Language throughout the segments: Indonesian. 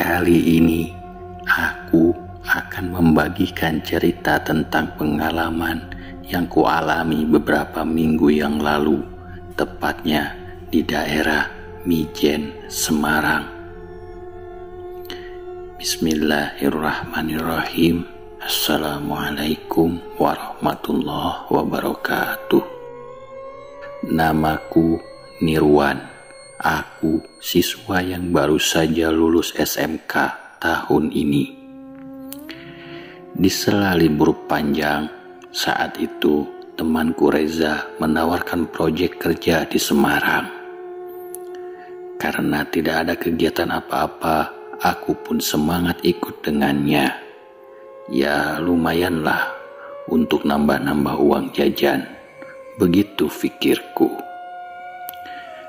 Kali ini aku akan membagikan cerita tentang pengalaman yang kualami beberapa minggu yang lalu, tepatnya di daerah Mijen, Semarang. Bismillahirrahmanirrahim. Assalamualaikum warahmatullahi wabarakatuh. Namaku Nirwan. Aku siswa yang baru saja lulus SMK tahun ini. Di sela libur panjang, saat itu temanku Reza menawarkan proyek kerja di Semarang. Karena tidak ada kegiatan apa-apa, aku pun semangat ikut dengannya. Ya lumayanlah untuk nambah-nambah uang jajan. Begitu pikirku.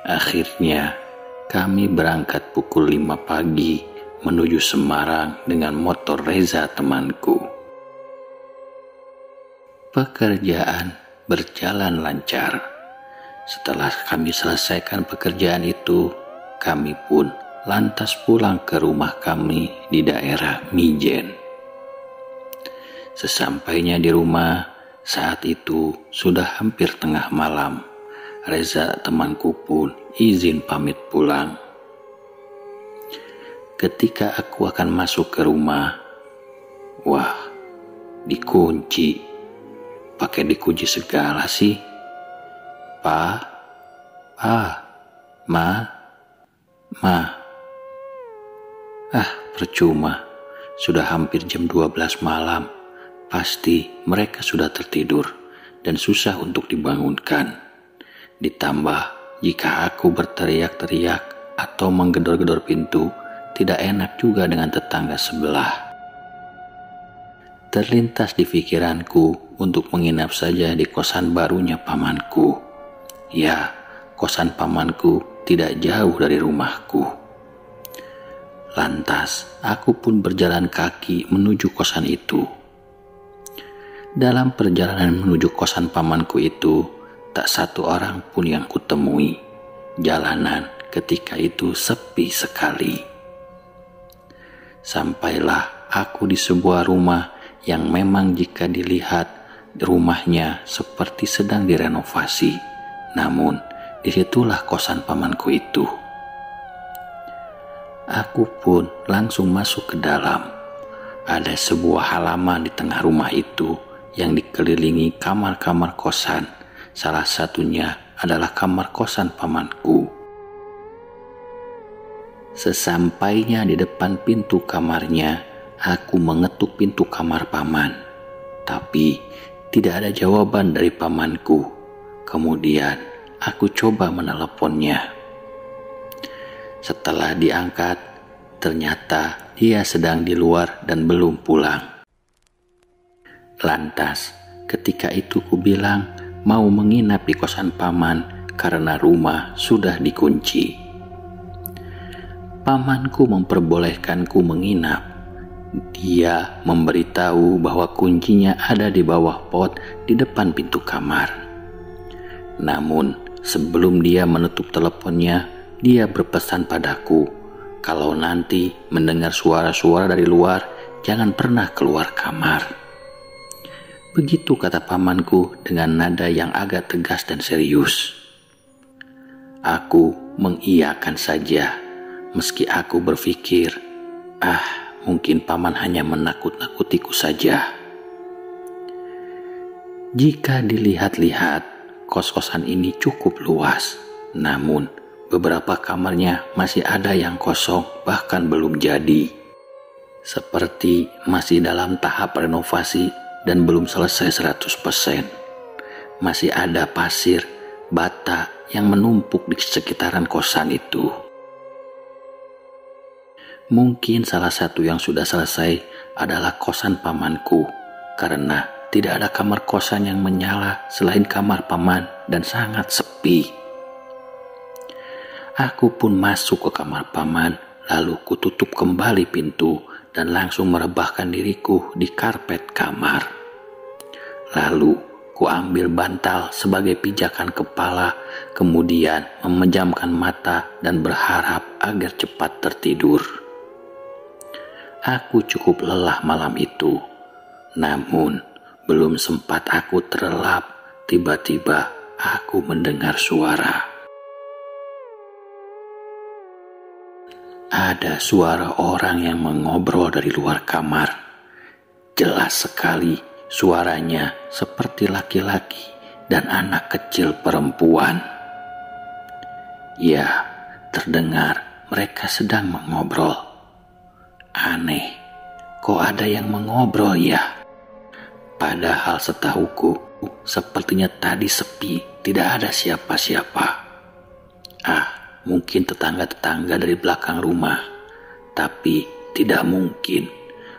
Akhirnya kami berangkat pukul 5 pagi menuju Semarang dengan motor Reza temanku. Pekerjaan berjalan lancar. Setelah kami selesaikan pekerjaan itu, kami pun lantas pulang ke rumah kami di daerah Mijen. Sesampainya di rumah, saat itu sudah hampir tengah malam. Reza temanku pun izin pamit pulang. Ketika aku akan masuk ke rumah, wah, dikunci. Pakai dikunci segala sih. Ma. Percuma. Sudah hampir jam 12 malam. Pasti mereka sudah tertidur dan susah untuk dibangunkan. Ditambah jika aku berteriak-teriak atau menggedor-gedor pintu, tidak enak juga dengan tetangga sebelah. Terlintas di pikiranku untuk menginap saja di kosan barunya pamanku. Ya, kosan pamanku tidak jauh dari rumahku. Lantas, aku pun berjalan kaki menuju kosan itu. Dalam perjalanan menuju kosan pamanku itu, tak satu orang pun yang kutemui. Jalanan ketika itu sepi sekali. Sampailah aku di sebuah rumah yang memang jika dilihat rumahnya seperti sedang direnovasi. Namun disitulah kosan pamanku itu. Aku pun langsung masuk ke dalam. Ada sebuah halaman di tengah rumah itu yang dikelilingi kamar-kamar kosan. Salah satunya adalah kamar kosan pamanku. Sesampainya di depan pintu kamarnya, aku mengetuk pintu kamar paman. Tapi tidak ada jawaban dari pamanku. Kemudian aku coba meneleponnya. Setelah diangkat, ternyata dia sedang di luar dan belum pulang. Lantas ketika itu ku bilang mau menginap di kosan paman karena rumah sudah dikunci. Pamanku memperbolehkanku menginap. Dia memberitahu bahwa kuncinya ada di bawah pot di depan pintu kamar. Namun sebelum dia menutup teleponnya, dia berpesan padaku kalau nanti mendengar suara-suara dari luar, jangan pernah keluar kamar. Begitu kata pamanku dengan nada yang agak tegas dan serius. Aku mengiyakan saja, meski aku berpikir, mungkin paman hanya menakut-nakutiku saja. Jika dilihat-lihat, kos-kosan ini cukup luas, namun beberapa kamarnya masih ada yang kosong, bahkan belum jadi. Seperti masih dalam tahap renovasi dan belum selesai 100%. Masih ada pasir, bata yang menumpuk di sekitaran kosan itu. Mungkin salah satu yang sudah selesai adalah kosan pamanku, karena tidak ada kamar kosan yang menyala selain kamar paman dan sangat sepi. Aku pun masuk ke kamar paman, lalu kututup kembali pintu dan langsung merebahkan diriku di karpet kamar. Lalu kuambil bantal sebagai pijakan kepala, kemudian memejamkan mata dan berharap agar cepat tertidur. Aku cukup lelah malam itu. Namun, belum sempat aku terlelap, tiba-tiba aku mendengar suara. Ada suara orang yang mengobrol dari luar kamar. Jelas sekali suaranya seperti laki-laki dan anak kecil perempuan. Ya, terdengar mereka sedang mengobrol. Aneh, kok ada yang mengobrol ya? Padahal setahuku, sepertinya tadi sepi, tidak ada siapa-siapa. Mungkin tetangga-tetangga dari belakang rumah. Tapi tidak mungkin,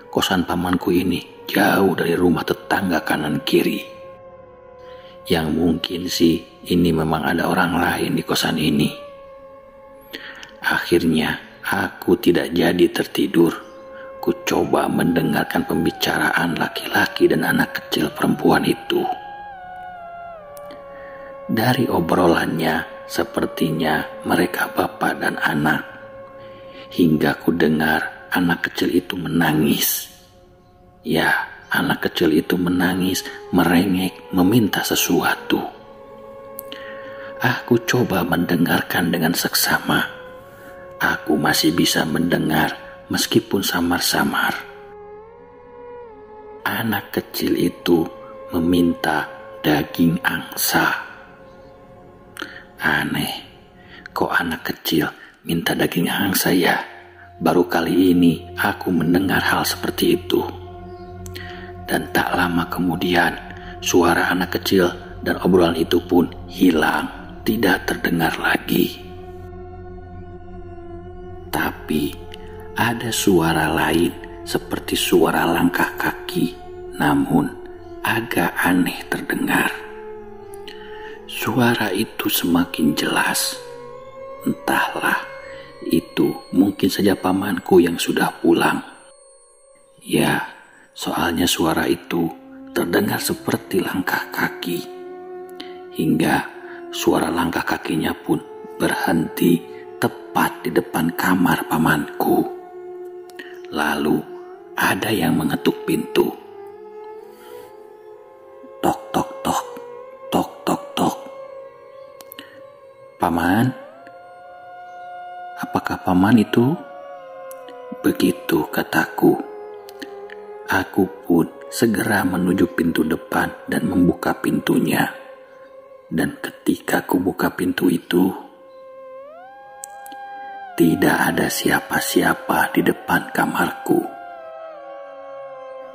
kosan pamanku ini jauh dari rumah tetangga kanan kiri. Yang mungkin sih, ini memang ada orang lain di kosan ini. Akhirnya, aku tidak jadi tertidur. Ku coba mendengarkan pembicaraan laki-laki dan anak kecil perempuan itu. Dari obrolannya, sepertinya mereka bapak dan anak. Hingga ku dengar anak kecil itu menangis. Ya, anak kecil itu menangis, merengek, meminta sesuatu. Aku coba mendengarkan dengan seksama. Aku masih bisa mendengar meskipun samar-samar. Anak kecil itu meminta daging angsa. Aneh, kok anak kecil minta daging angsa ya? Baru kali ini aku mendengar hal seperti itu. Dan tak lama kemudian, suara anak kecil dan obrolan itu pun hilang, tidak terdengar lagi. Tapi ada suara lain seperti suara langkah kaki, namun agak aneh terdengar. Suara itu semakin jelas. Entahlah, itu mungkin saja pamanku yang sudah pulang. Ya, soalnya suara itu terdengar seperti langkah kaki. Hingga suara langkah kakinya pun berhenti tepat di depan kamar pamanku. Lalu ada yang mengetuk pintu. Tok, tok, tok, tok, tok, tok. Paman, apakah paman itu? Begitu kataku. Aku pun segera menuju pintu depan dan membuka pintunya. Dan ketika ku buka pintu itu, tidak ada siapa-siapa di depan kamarku.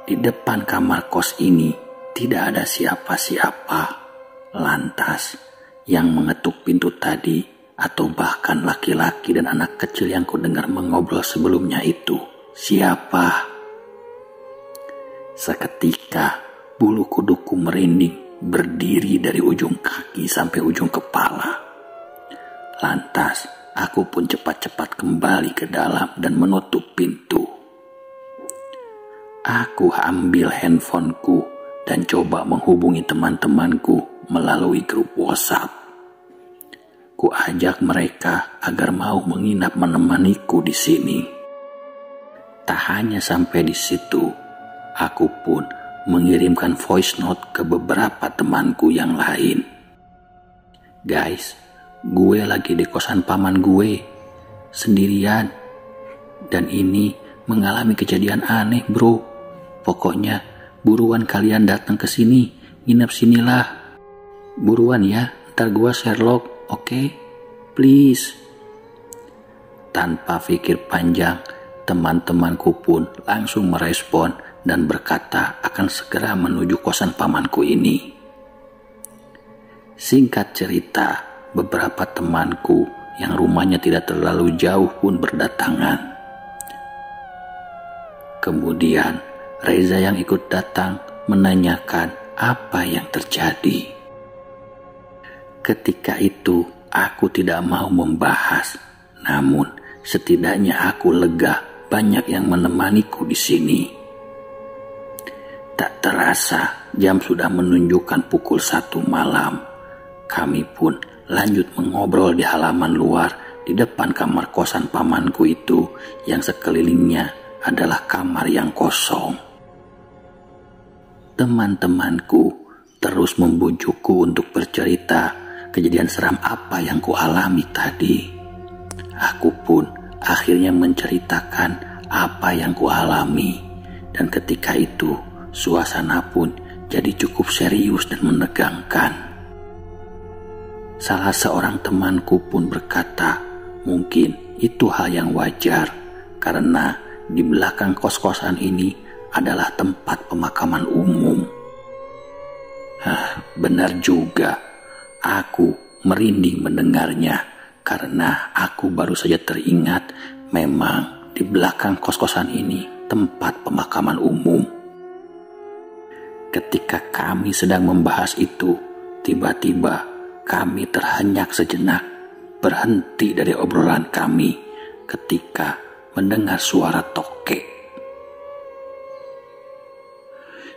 Di depan kamar kos ini tidak ada siapa-siapa. Lantas, yang mengetuk pintu tadi atau bahkan laki-laki dan anak kecil yang kudengar mengobrol sebelumnya itu, siapa? Seketika bulu kuduku merinding berdiri dari ujung kaki sampai ujung kepala. Lantas, aku pun cepat-cepat kembali ke dalam dan menutup pintu. Aku ambil handphoneku dan coba menghubungi teman-temanku melalui grup WhatsApp. Ku ajak mereka agar mau menginap menemaniku di sini. Tak hanya sampai di situ, aku pun mengirimkan voice note ke beberapa temanku yang lain. Guys, gue lagi di kosan paman gue, sendirian. Dan ini mengalami kejadian aneh bro. Pokoknya buruan kalian datang ke sini, nginep sinilah. Buruan ya, ntar gue Sherlock, oke? Please. Tanpa pikir panjang, teman-temanku pun langsung merespon dan berkata akan segera menuju kosan pamanku ini. Singkat cerita, beberapa temanku yang rumahnya tidak terlalu jauh pun berdatangan. Kemudian Reza yang ikut datang menanyakan apa yang terjadi. Ketika itu aku tidak mau membahas, namun setidaknya aku lega banyak yang menemaniku di sini. Tak terasa jam sudah menunjukkan pukul 1 malam. Kami pun lanjut mengobrol di halaman luar di depan kamar kosan pamanku itu yang sekelilingnya adalah kamar yang kosong. Teman-temanku terus membujukku untuk bercerita kejadian seram apa yang kualami tadi. Aku pun akhirnya menceritakan apa yang kualami, dan ketika itu suasana pun jadi cukup serius dan menegangkan. Salah seorang temanku pun berkata, mungkin itu hal yang wajar karena di belakang kos-kosan ini adalah tempat pemakaman umum. Benar juga, aku merinding mendengarnya karena aku baru saja teringat memang di belakang kos-kosan ini tempat pemakaman umum. Ketika kami sedang membahas itu, tiba-tiba kami terhenyak sejenak, berhenti dari obrolan kami ketika mendengar suara tokek.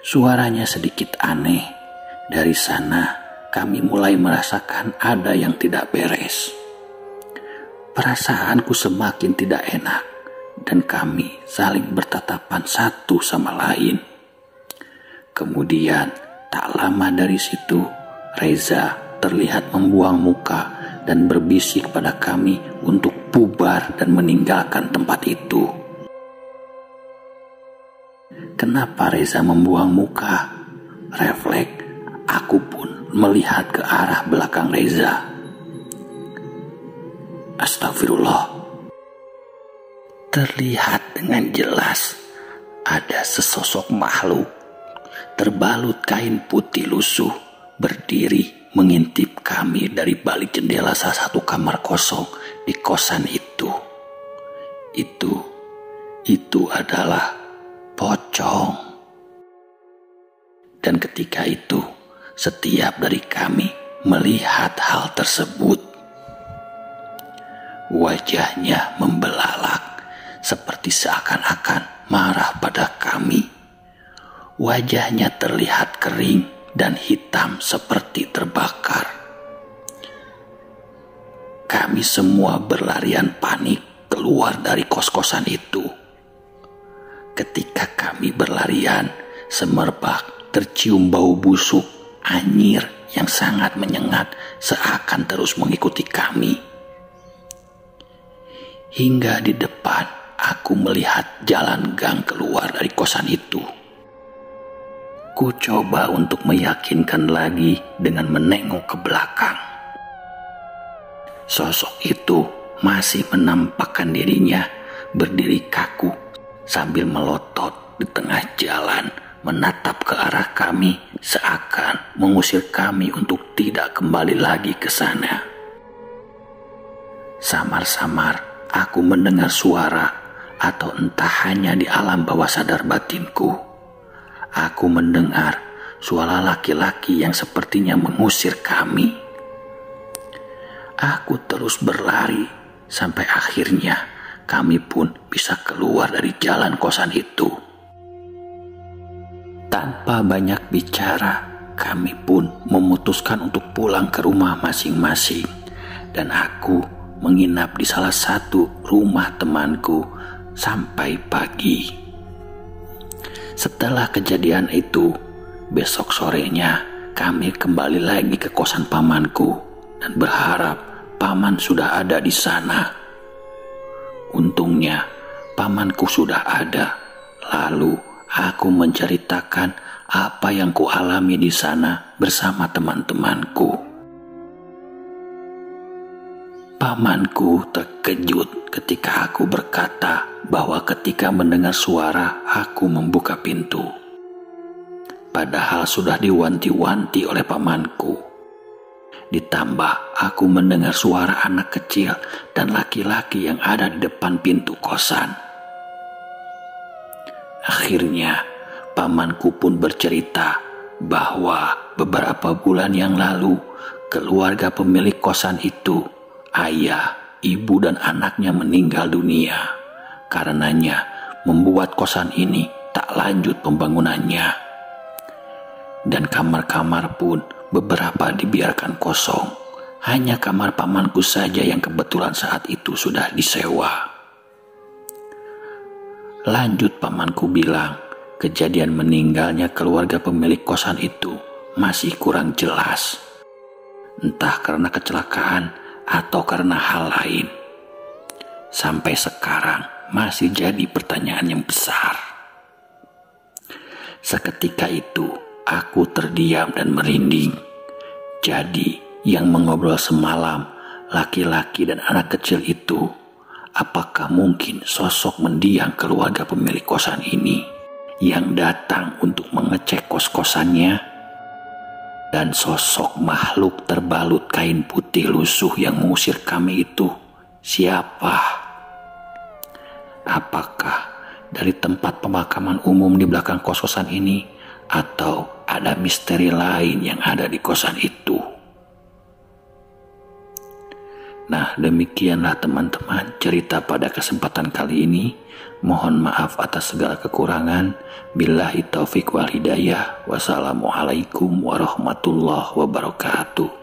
Suaranya sedikit aneh. Dari sana kami mulai merasakan ada yang tidak beres. Perasaanku semakin tidak enak dan kami saling bertatapan satu sama lain. Kemudian tak lama dari situ Reza terlihat membuang muka dan berbisik pada kami untuk bubar dan meninggalkan tempat itu. Kenapa Reza membuang muka? Refleks, aku pun melihat ke arah belakang Reza. Astagfirullah. Terlihat dengan jelas ada sesosok makhluk terbalut kain putih lusuh berdiri mengintip kami dari balik jendela salah satu kamar kosong di kosan itu. Itu adalah pocong. Dan ketika itu, setiap dari kami melihat hal tersebut. Wajahnya membelalak, seperti seakan-akan marah pada kami. Wajahnya terlihat kering dan hitam seperti terbakar. Kami semua berlarian panik keluar dari kos-kosan itu. Ketika kami berlarian, semerbak tercium bau busuk, anyir yang sangat menyengat seakan terus mengikuti kami. Hingga di depan, aku melihat jalan gang keluar dari kosan itu. Ku coba untuk meyakinkan lagi dengan menengok ke belakang. Sosok itu masih menampakkan dirinya berdiri kaku sambil melotot di tengah jalan, menatap ke arah kami seakan mengusir kami untuk tidak kembali lagi ke sana. Samar-samar aku mendengar suara, atau entah hanya di alam bawah sadar batinku, aku mendengar suara laki-laki yang sepertinya mengusir kami. Aku terus berlari sampai akhirnya kami pun bisa keluar dari jalan kosan itu. Tanpa banyak bicara, kami pun memutuskan untuk pulang ke rumah masing-masing, dan aku menginap di salah satu rumah temanku sampai pagi. Setelah kejadian itu, besok sorenya kami kembali lagi ke kosan pamanku dan berharap paman sudah ada di sana. Untungnya pamanku sudah ada. Lalu aku menceritakan apa yang kualami di sana bersama teman-temanku. Pamanku terkejut ketika aku berkata bahwa ketika mendengar suara aku membuka pintu. Padahal sudah diwanti-wanti oleh pamanku. Ditambah aku mendengar suara anak kecil dan laki-laki yang ada di depan pintu kosan. Akhirnya pamanku pun bercerita bahwa beberapa bulan yang lalu keluarga pemilik kosan itu, ayah, ibu dan anaknya meninggal dunia. Karenanya membuat kosan ini tak lanjut pembangunannya. Dan kamar-kamar pun beberapa dibiarkan kosong. Hanya kamar pamanku saja yang kebetulan saat itu sudah disewa. Lanjut pamanku bilang, kejadian meninggalnya keluarga pemilik kosan itu masih kurang jelas. Entah karena kecelakaan atau karena hal lain. Sampai sekarang masih jadi pertanyaan yang besar. Seketika itu aku terdiam dan merinding. Jadi yang mengobrol semalam laki-laki dan anak kecil itu, apakah mungkin sosok mendiang keluarga pemilik kosan ini yang datang untuk mengecek kos-kosannya? Dan sosok makhluk terbalut kain putih lusuh yang mengusir kami itu siapa? Apakah dari tempat pemakaman umum di belakang kos-kosan ini, atau ada misteri lain yang ada di kosan itu? Nah, demikianlah teman-teman cerita pada kesempatan kali ini. Mohon maaf atas segala kekurangan. Billahi taufiq wal hidayah. Wassalamualaikum warahmatullahi wabarakatuh.